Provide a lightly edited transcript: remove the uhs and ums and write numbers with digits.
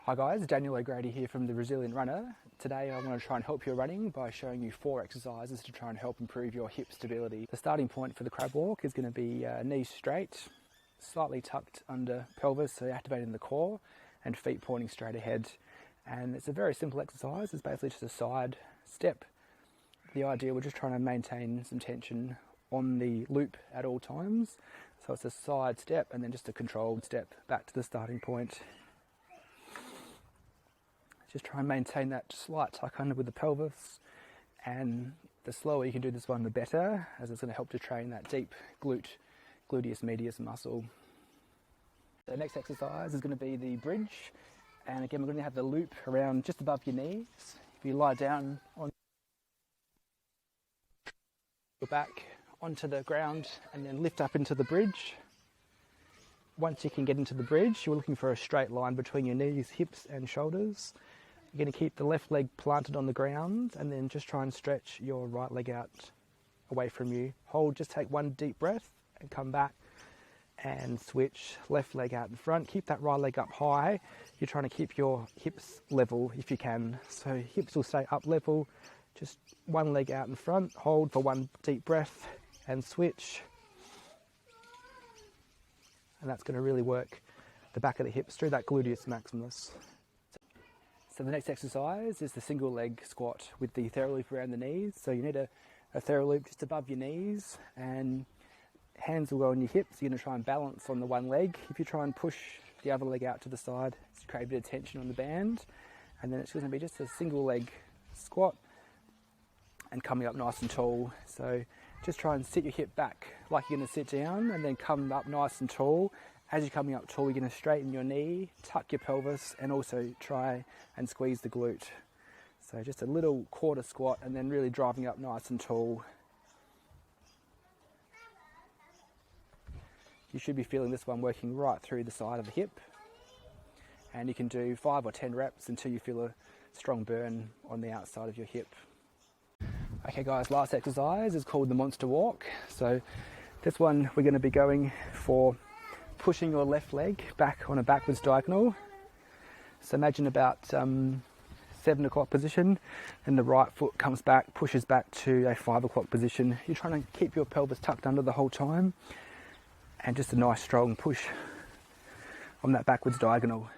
Hi guys, Daniel O'Grady here from The Resilient Runner. Today I want to try and help your running by showing you 4 exercises to try and help improve your hip stability. The starting point for the crab walk is going to be knees straight, slightly tucked under pelvis, so activating the core, and feet pointing straight ahead. And it's a very simple exercise. It's basically just a side step. The idea, we're just trying to maintain some tension on the loop at all times. So it's a side step and then just a controlled step back to the starting point. Just try and maintain that slight tuck under with the pelvis, and the slower you can do this one, the better, as it's going to help to train that deep gluteus medius muscle. The next exercise is going to be the bridge, and again we're going to have the loop around just above your knees. If you lie down on your back onto the ground and then lift up into the bridge. Once you can get into the bridge, you're looking for a straight line between your knees, hips and shoulders. You're going to keep the left leg planted on the ground and then just try and stretch your right leg out away from you. Hold, just take one deep breath and come back and switch. Left leg out in front, keep that right leg up high. You're trying to keep your hips level if you can. So hips will stay up level, just one leg out in front, hold for one deep breath and switch. And that's going to really work the back of the hips through that gluteus maximus. So the next exercise is the single leg squat with the theraloop around the knees. So you need a theraloop just above your knees, and hands will go on your hips. You're going to try and balance on the one leg. If you try and push the other leg out to the side, it's create a bit of tension on the band. And then it's going to be just a single leg squat and coming up nice and tall. So just try and sit your hip back like you're going to sit down, and then come up nice and tall. As you're coming up tall, you're going to straighten your knee, tuck your pelvis, and also try and squeeze the glute. So just a little quarter squat and then really driving up nice and tall. You should be feeling this one working right through the side of the hip. And you can do 5 or 10 reps until you feel a strong burn on the outside of your hip. Okay guys, last exercise is called the monster walk. So this one we're going to be going for pushing your left leg back on a backwards diagonal. So imagine about 7 o'clock position, and the right foot comes back, pushes back to a 5 o'clock position. You're trying to keep your pelvis tucked under the whole time, and just a nice strong push on that backwards diagonal.